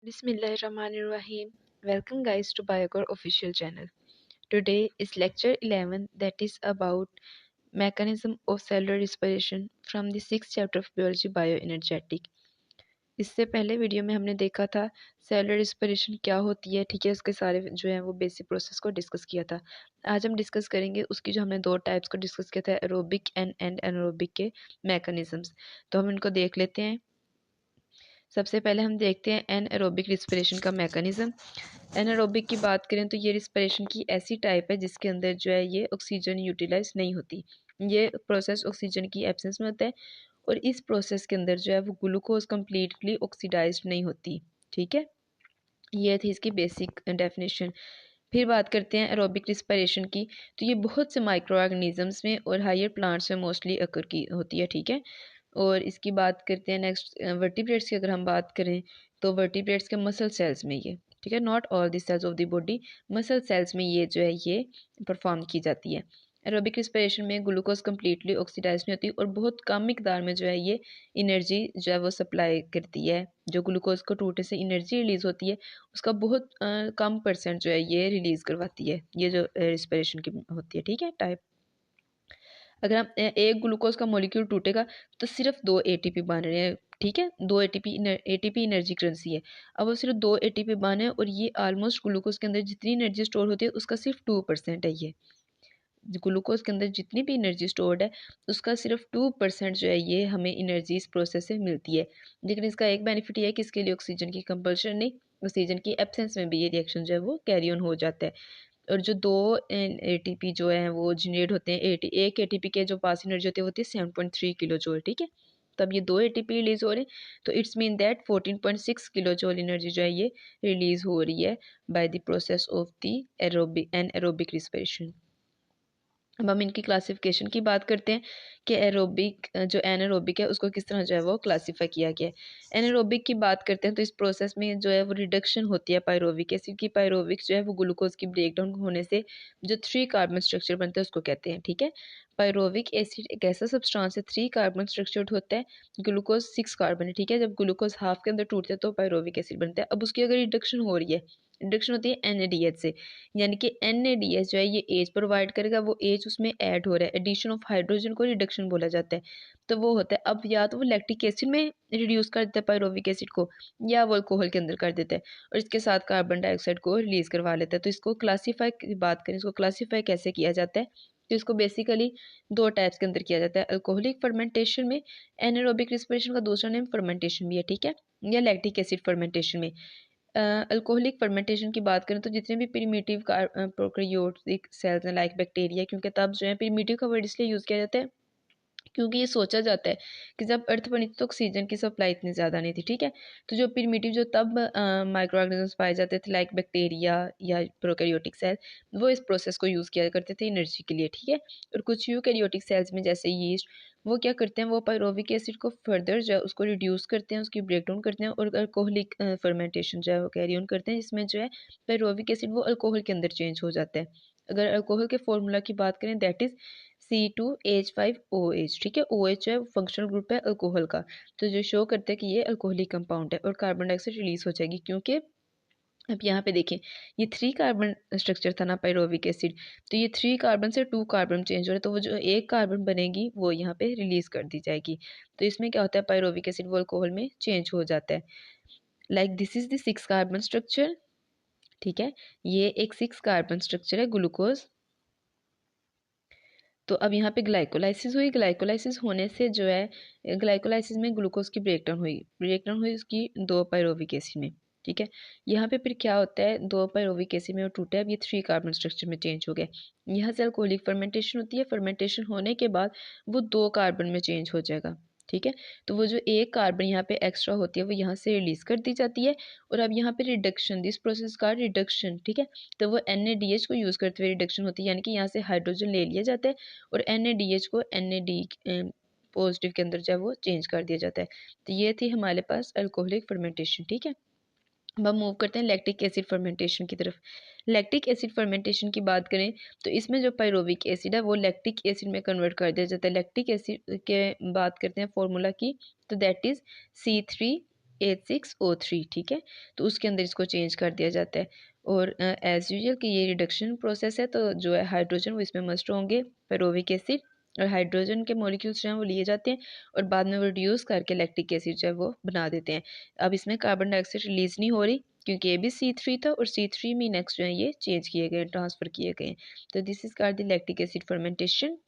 Bismillahirrahmanirrahim. Welcome guys to Biocore official channel. Today is lecture 11 that is about mechanism of cellular respiration from the 6th chapter of biology bioenergetic. इससे पहले video में हमने देखा था cellular respiration क्या होती है, ठीक है, उसके सारे जो है वो बेसिक प्रोसेस को डिस्कस किया था। आज हम डिस्कस करेंगे उसकी जो हमने दो टाइप्स को डिस्कस किया था, एरोबिक एंड एनारोबिक के मैकेनिज्म्स। तो हम इनको देख लेते हैं। सबसे पहले हम देखते हैं एनएरोबिक रिस्पिरेशन का मैकेनिज्म। एनारोबिक की बात करें तो ये रिस्पिरेशन की ऐसी टाइप है जिसके अंदर जो है ये ऑक्सीजन यूटिलाइज नहीं होती। ये प्रोसेस ऑक्सीजन की एब्सेंस में होता है और इस प्रोसेस के अंदर जो है वो ग्लूकोज कम्प्लीटली ऑक्सीडाइज्ड नहीं होती। ठीक है, ये थी इसकी बेसिक डेफिनेशन। फिर बात करते हैं एरोबिक रिस्पिरेशन की। तो ये बहुत से माइक्रो ऑर्गेनिजम्स में और हायर प्लांट्स में मोस्टली अकर की होती है। ठीक है, और इसकी बात करते हैं नेक्स्ट वर्टिब्रेट्स की। अगर हम बात करें तो वर्टिब्रेट्स के मसल सेल्स में ये, ठीक है, not all the cells of the body, muscle cells में ये जो है ये परफॉर्म की जाती है। एरोबिक रिस्पिरेशन में ग्लूकोज कम्प्लीटली ऑक्सीडाइज नहीं होती और बहुत कम मिकदार में जो है ये एनर्जी जो है वो सप्लाई करती है। जो ग्लूकोज को टूटने से एनर्जी रिलीज होती है उसका बहुत कम परसेंट जो है ये रिलीज करवाती है, ये जो रिस्पिरेशन की होती है। ठीक है, टाइप। अगर हम एक ग्लूकोज का मॉलिक्यूल टूटेगा तो सिर्फ 2 एटीपी बन रहे हैं। ठीक है, 2 एटीपी एनर्जी करेंसी है। अब वो सिर्फ 2 एटीपी बने हैं और ये ऑलमोस्ट ग्लूकोज के अंदर जितनी एनर्जी स्टोर होती है उसका सिर्फ 2% है। ये ग्लूकोज के अंदर जितनी भी एनर्जी स्टोर्ड है उसका सिर्फ 2% जो है ये हमें एनर्जी इस प्रोसेस से मिलती है। लेकिन इसका एक बेनिफिट ये है कि इसके लिए ऑक्सीजन की कंपल्शन नहीं, ऑक्सीजन की एब्सेंस में भी ये रिएक्शन जो है वो कैरी ऑन हो जाता है। और जो 2 एटीपी जो है वो जनरेट होते हैं, एक एटीपी के जो पास एनर्जी होती है वो होती है 7.3 किलो जूल। ठीक है, तब ये 2 एटीपी रिलीज हो रहे हैं तो it's mean that 14.6 kilo joule energy जो है ये रिलीज हो रही है by the process of the aerobic respiration. अब हम इनकी क्लासिफिकेशन की बात करते हैं कि एरोबिक जो एनारोबिक है उसको किस तरह जो है वो क्लासीफाई किया गया है। एनारोबिक की बात करते हैं तो इस प्रोसेस में जो है वो रिडक्शन होती है पायरोविक एसिड की। पायरोविक जो है वो ग्लूकोज की ब्रेकडाउन होने से जो 3 कार्बन स्ट्रक्चर बनता है उसको कहते हैं। ठीक है, पायरोविक एसिड एक ऐसा सब्सटेंस है 3 कार्बन स्ट्रक्चर्ड होता है, ग्लूकोज 6 कार्बन है। ठीक है, जब ग्लूकोज हाफ के अंदर टूटते हैं तो पायरोविक एसिड बनता है। अब उसकी अगर रिडक्शन हो रही है, रिडक्शन होती है NADH से, यानी कि NADH जो है ये एज प्रोवाइड करेगा, वो एज उसमें ऐड हो रहा है, एडिशन ऑफ हाइड्रोजन को रिडक्शन बोला जाता है। तो वो होता है, अब या तो वो लैक्टिक एसिड में रिड्यूस कर देता है पायरोविक एसिड को, या वो अल्कोहल के अंदर कर देता है और इसके साथ कार्बन डाइऑक्साइड को रिलीज करवा लेता है। तो इसको क्लासीफाई की बात करें, इसको क्लासीफाई कैसे किया जाता है तो इसको बेसिकली 2 टाइप्स के अंदर किया जाता है, अल्कोहलिक फर्मेंटेशन में। एनारोबिक रिस्पिरेशन का दूसरा नेम फर्मेंटेशन भी है। ठीक है, या लैक्टिक एसिड फर्मेंटेशन में। अल्कोहलिक फर्मेंटेशन की बात करें तो जितने भी प्रिमिटिव प्रोकैरियोटिक सेल्स हैं लाइक बैक्टीरिया, क्योंकि तब जो है प्रिमिटिव का वर्ड इसलिए यूज़ किया जाता है क्योंकि ये सोचा जाता है कि जब अर्थ बनी थी तो ऑक्सीजन की सप्लाई इतनी ज़्यादा नहीं थी। ठीक है, तो जो प्रिमिटिव जो तब माइक्रो ऑर्गेनिजम्स पाए जाते थे लाइक बैक्टीरिया या प्रोकैरियोटिक सेल, वो इस प्रोसेस को यूज़ किया करते थे एनर्जी के लिए। ठीक है, और कुछ यूकैरियोटिक सेल्स में जैसे यीस्ट, वो क्या करते हैं, वो पायरोविक एसिड को फर्दर जो है उसको रिड्यूस करते हैं, उसकी ब्रेकडाउन करते हैं और अल्कोहलिक फर्मेंटेशन जो है वो कैरी ऑन करते हैं, जिसमें जो है पायरोविक एसिड वो अल्कोहल के अंदर चेंज हो जाता है। अगर अल्कोहल के फॉर्मूला की बात करें दैट इज़ C2H5OH। ठीक है, OH जो है फंक्शनल ग्रुप है अल्कोहल का, तो जो शो करते हैं कि ये अल्कोहलिक कंपाउंड है और कार्बन डाइऑक्साइड रिलीज हो जाएगी। क्योंकि अब यहाँ पे देखें, ये 3 कार्बन स्ट्रक्चर था ना पायरोविक एसिड, तो ये 3 कार्बन से 2 कार्बन चेंज हो रहा है, तो वो जो एक कार्बन बनेगी वो यहाँ पे रिलीज कर दी जाएगी। तो इसमें क्या होता है, पायरोविक एसिड वो अल्कोहल में चेंज हो जाता है। Like this is the 6 carbon structure. ठीक है, ये एक 6 कार्बन स्ट्रक्चर है ग्लूकोज। तो अब यहाँ पे ग्लाइकोलाइसिस हुई, ग्लाइकोलाइसिस होने से जो है ग्लाइकोलाइसिस में ग्लूकोज की ब्रेकडाउन हुई उसकी 2 पायरोविक एसिड में। ठीक है, यहाँ पे फिर क्या होता है, 2 पायरोविक एसिड में वो टूटा है, अब ये 3 कार्बन स्ट्रक्चर में चेंज हो गया। यहाँ से अल्कोहलिक फर्मेंटेशन होती है, फर्मेंटेशन होने के बाद वो 2 कार्बन में चेंज हो जाएगा। ठीक है, तो वो जो एक कार्बन यहाँ पे एक्स्ट्रा होती है वो यहाँ से रिलीज कर दी जाती है और अब यहाँ पे रिडक्शन, दिस प्रोसेस का रिडक्शन, ठीक है, तो वो NADH को यूज़ करते हुए रिडक्शन होती है, यानी कि यहाँ से हाइड्रोजन ले लिया जाता है और NADH को NAD पॉजिटिव के अंदर जो है वो चेंज कर दिया जाता है। तो ये थी हमारे पास अल्कोहलिक फर्मेंटेशन। ठीक है, अब हम मूव करते हैं लैक्टिक एसिड फर्मेंटेशन की तरफ। लैक्टिक एसिड फर्मेंटेशन की बात करें तो इसमें जो पायरोविक एसिड है वो लैक्टिक एसिड में कन्वर्ट कर दिया जाता है। लैक्टिक एसिड के बात करते हैं फॉर्मूला की, तो दैट इज C3 H6O3, ठीक है। तो उसके अंदर इसको चेंज कर दिया जाता है। और एज यूजल कि ये रिडक्शन प्रोसेस है, तो जो है हाइड्रोजन वो इसमें मस्ट होंगे, पेरोविक एसिड और हाइड्रोजन के मॉलिक्यूल्स जो हैं वो लिए जाते हैं और बाद में वो रिड्यूस करके लैक्टिक एसिड जो है वो बना देते हैं। अब इसमें कार्बन डाइऑक्साइड रिलीज नहीं हो रही क्योंकि ये भी C3 था और C3 में नेक्स्ट जो है ये चेंज किए गए, ट्रांसफ़र किए गए। तो this is called the lactic acid fermentation.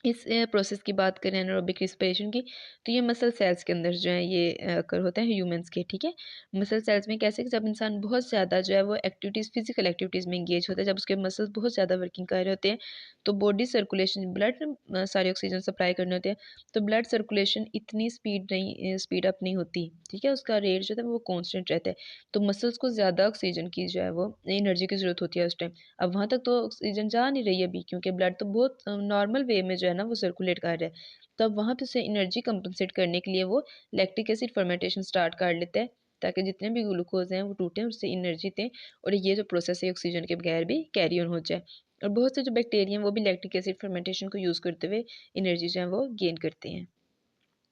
इस प्रोसेस की बात करें एनारोबिक रिस्पिरेशन की, तो ये मसल सेल्स के अंदर जो है ये अकर होता है ह्यूमंस के, ठीक है। मसल सेल्स में कैसे कि जब इंसान बहुत ज़्यादा जो है वो एक्टिविटीज़, फिजिकल एक्टिविटीज़ में इंगेज होता है, जब उसके मसल्स बहुत ज़्यादा वर्किंग कर रहे होते हैं, तो बॉडी सर्कुलेशन, ब्लड सारे ऑक्सीजन सप्लाई करने होते हैं, तो ब्लड सर्कुलेशन इतनी स्पीड अप नहीं होती, ठीक है। उसका रेट जो है वो कॉन्स्टेंट रहता है। तो मसल्स को ज़्यादा ऑक्सीजन की जो है वो एनर्जी की ज़रूरत होती है उस टाइम। अब वहाँ तक तो ऑक्सीजन जा नहीं रही है अभी, क्योंकि ब्लड तो बहुत नॉर्मल वे में जो है ना वो सर्कुलेट कर रहा है। तो अब वहाँ पे उसे एनर्जी कंपनसेट करने के लिए वो लैक्टिक एसिड फर्मेंटेशन स्टार्ट कर लेता है, ताकि जितने भी ग्लूकोज हैं वो टूटें, उससे एनर्जी दें और ये जो प्रोसेस है ऑक्सीजन के बगैर भी कैरी ऑन हो जाए। और बहुत से जो बैक्टीरिया हैं वो भी लैक्टिक एसिड फर्मेंटेशन को यूज़ करते हुए एनर्जी जो है वो गेन करते हैं।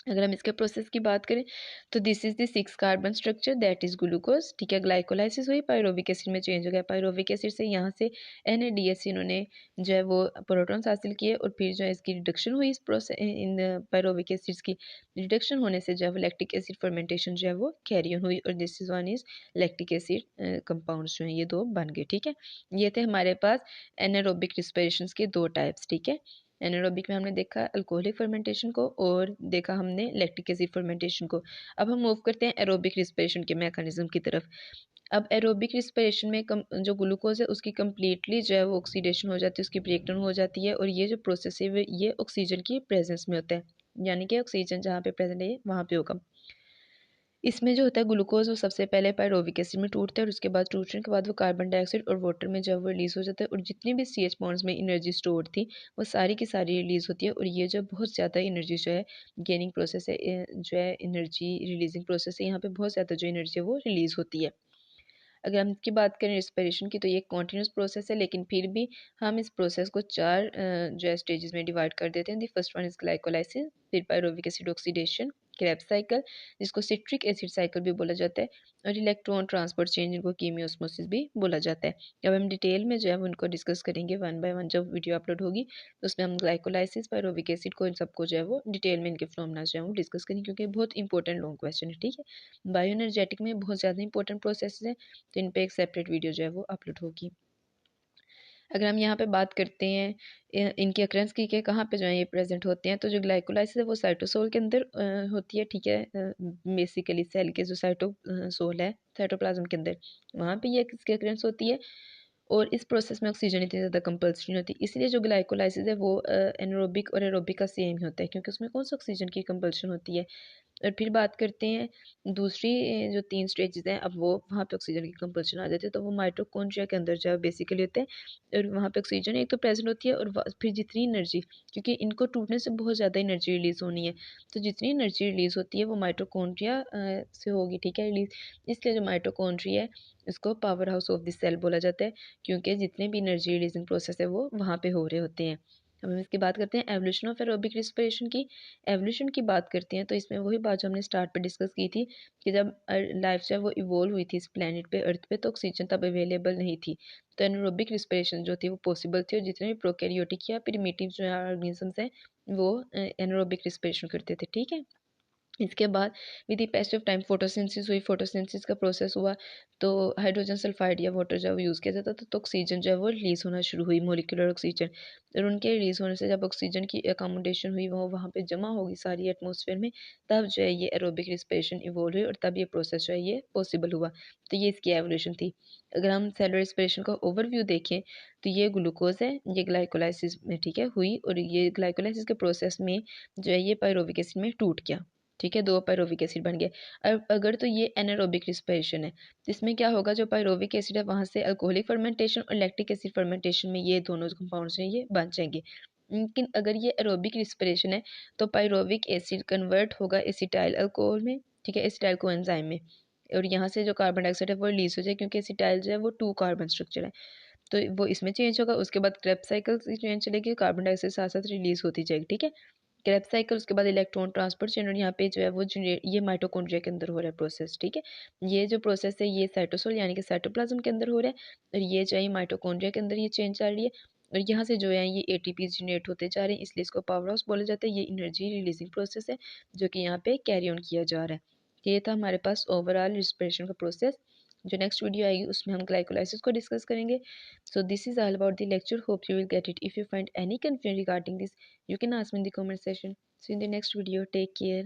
अगर हम इसके प्रोसेस की बात करें, तो this is the 6 carbon structure that is glucose, ठीक है। ग्लाइकोलाइसिस हुई, पायरोविक एसिड में चेंज हो गया, पायरोविक एसिड से यहाँ से NADH इन्होंने जो है वो प्रोटॉन्स हासिल किए और फिर जो है इसकी रिडक्शन हुई, इस प्रोसेस इन पायरोविक एसिड्स की रिडक्शन होने से जो है लैक्टिक एसिड फर्मेंटेशन जो है वो कैरी ऑन हुई और this is one is lactic acid compounds जो हैं ये दो बन गए, ठीक है। ये थे हमारे पास एनारोबिक रिस्पिरेशन के दो टाइप्स, ठीक है। एनारोबिक में हमने देखा अल्कोहलिक फर्मेंटेशन को और देखा हमने लैक्टिक एसिड फर्मेंटेशन को। अब हम मूव करते हैं एरोबिक रिस्पिरेशन के मैकेनिज्म की तरफ। अब एरोबिक रिस्पिरेशन में जो ग्लूकोज है उसकी कम्प्लीटली जो है वो ऑक्सीडेशन हो जाती है, उसकी ब्रेकडाउन हो जाती है और ये जो प्रोसेस है ये ऑक्सीजन की प्रेजेंस में होता है, यानी कि ऑक्सीजन जहाँ पे प्रेजेंट है वहाँ पे होगा। इसमें जो होता है ग्लूकोज वो सबसे पहले पायरोविक एसिड में टूटता है और उसके बाद टूटने के बाद वो कार्बन डाइऑक्साइड और वाटर में जब वो रिलीज हो जाता है और जितनी भी CH बॉन्ड्स में एनर्जी स्टोर थी वो सारी की सारी रिलीज होती है और ये जो बहुत ज़्यादा एनर्जी जो है गेनिंग प्रोसेस है, जो है एनर्जी रिलीजिंग प्रोसेस है, यहाँ पे बहुत ज़्यादा जो एनर्जी है वो रिलीज होती है। अगर हम इसकी बात करें रिस्पिरेशन की, तो ये कॉन्टीन्यूस प्रोसेस है, लेकिन फिर भी हम इस प्रोसेस को चार जो है स्टेजेस में डिवाइड कर देते हैं। The first one is glycolysis, फिर pyruvic acid oxidation, Krebs cycle जिसको सिट्रिक एसिड साइकिल भी बोला जाता है, और इलेक्ट्रॉन ट्रांसपोर्ट चेंज जिनको कीमियोस्मोसिस भी बोला जाता है। अब हम डिटेल में जो है उनको डिस्कस करेंगे वन बाय वन, जब वीडियो अपलोड होगी तो उसमें हम ग्लाइकोलाइसिस, पायरोविक एसिड को, इन सबको जो है वो डिटेल में इनके फिनोमेना जो है वो डिस्कस करेंगे, क्योंकि बहुत इंपॉर्टेंट लॉन्ग क्वेश्चन है, ठीक है। बायो एनर्जेटिक में बहुत ज़्यादा इंपॉर्टेंट प्रोसेस है, तो इन पे एक सेपरेट वीडियो जो है वो अपलोड होगी। अगर हम यहाँ पे बात करते हैं इनकी अक्रेंस की कि कहाँ पे जो है ये प्रेजेंट होते हैं, तो जो ग्लाइकोलाइसिस है वो साइटोसोल के अंदर होती है, ठीक है। बेसिकली सेल के जो साइटोसोल है साइटोप्लाज्म के अंदर, वहाँ पे ये इसकी अक्रेंस होती है और इस प्रोसेस में ऑक्सीजन इतनी ज़्यादा कंपल्सरी नहीं होती, इसलिए जो ग्लाइकोलाइसिस है वो एनारोबिक और एरोबिक का सेम ही होता है, क्योंकि उसमें कौन सा ऑक्सीजन की कंपल्शन होती है। और फिर बात करते हैं दूसरी जो 3 स्टेजेस हैं, अब वो वहाँ पे ऑक्सीजन की कंपल्शन आ जाती है, तो वो माइटोकॉन्ड्रिया के अंदर जो है बेसिकली होते हैं और वहाँ पे ऑक्सीजन एक तो प्रेजेंट होती है और फिर जितनी एनर्जी, क्योंकि इनको टूटने से बहुत ज़्यादा एनर्जी रिलीज होनी है, तो जितनी एनर्जी रिलीज होती है वो माइटोकॉन्ड्रिया से होगी, ठीक है, रिलीज। इसलिए जो माइटोकॉन्ड्रिया है इसको powerhouse of the cell बोला जाता है, क्योंकि जितने भी एनर्जी रिलीजिंग प्रोसेस है वो वहाँ पे हो रहे होते हैं। अब हम इसकी बात करते हैं एवोल्यूशन ऑफ एरोबिक रिस्पिरेशन की। एवोल्यूशन की बात करते हैं तो इसमें वही बात जो हमने स्टार्ट पे डिस्कस की थी कि जब लाइफ जो है वो इवोल्व हुई थी इस प्लेनेट पे, अर्थ पे, तो ऑक्सीजन तब अवेलेबल नहीं थी, तो एनारोबिक रिस्पिरेशन जो थी वो पॉसिबल थी और जितने भी प्रोकैरियोटिक या प्रिमिटिव जो ऑर्गेनिजम्स हैं वो एनारोबिक रिस्पिरेशन करते थे, ठीक है। इसके बाद with the passage of time photosynthesis हुई, फोटोसिंथेसिस का प्रोसेस हुआ तो हाइड्रोजन सल्फाइड या वाटर जब यूज़ किया जाता था तो ऑक्सीजन जो है वो रिलीज होना शुरू हुई, मोलिकुलर ऑक्सीजन, और उनके रिलीज होने से जब ऑक्सीजन की अकोमोडेशन हुई वो वहाँ पे जमा होगी सारी एटमॉस्फेयर में, तब जो है ये एरोबिक रिस्पिरेशन इवॉल्व हुई और तब ये प्रोसेस जो है ये पॉसिबल हुआ। तो ये इसकी एवोल्यूशन थी। अगर हम सेलुलर रिस्पिरेशन का ओवरव्यू देखें तो ये ग्लूकोज है, ये ग्लाइकोलाइसिस में, ठीक है, हुई और ये ग्लाइकोलाइसिस के प्रोसेस में जो है ये पायरोविक एसिड में टूट गया, ठीक है, दो पायरोविक एसिड बन गए। अब अगर तो ये एनारोबिक रिस्पिरेशन है तो इसमें क्या होगा, जो पायरोविक एसिड है वहाँ से अल्कोहलिक फर्मेंटेशन और लैक्टिक एसिड फर्मेंटेशन में ये दोनों कंपाउंड्स हैं ये बन जाएंगे। लेकिन अगर ये एरोबिक रिस्पिरेशन है तो पायरोविक एसिड कन्वर्ट होगा एसिटाइल अल्कोहल में, ठीक है, एसिटाइल कोएंजाइम में, और यहाँ से जो कार्बन डाइऑक्साइड है वो रिलीज हो जाए, क्योंकि एसिटाइल जो है वो 2 कार्बन स्ट्रक्चर है, तो वो इसमें चेंज होगा। उसके बाद क्रेब्स साइकिल की चेंज चलेगी, कार्बन डाइऑक्साइड साथ साथ रिलीज होती जाएगी, ठीक है। क्रेब्स साइकिल, उसके बाद इलेक्ट्रॉन ट्रांसपोर्ट चेन, और यहाँ पे जो है वो ये माइटोकॉन्ड्रिया के अंदर हो रहा है प्रोसेस, ठीक है। ये जो प्रोसेस है ये साइटोसोल यानी कि साइटोप्लाज्म के अंदर हो रहा है, और ये जो है माइटोकॉन्ड्रिया के अंदर ये चेंज चल रही है, और यहाँ से जो है ये एटीपी जनरेट होते जा रहे हैं, इसलिए इसको पावर हाउस बोला जाता है। ये एनर्जी रिलीजिंग प्रोसेस है जो कि यहाँ पे कैरी ऑन किया जा रहा है। ये था हमारे पास ओवरऑल रिस्पिरेशन का प्रोसेस। जो नेक्स्ट वीडियो आएगी उसमें हम ग्लाइकोलाइसिस को डिस्कस करेंगे। So this is all about the lecture. Hope you will get it. If you find any confusion regarding this, you can ask me in the comment section. See you in the next video. Take care.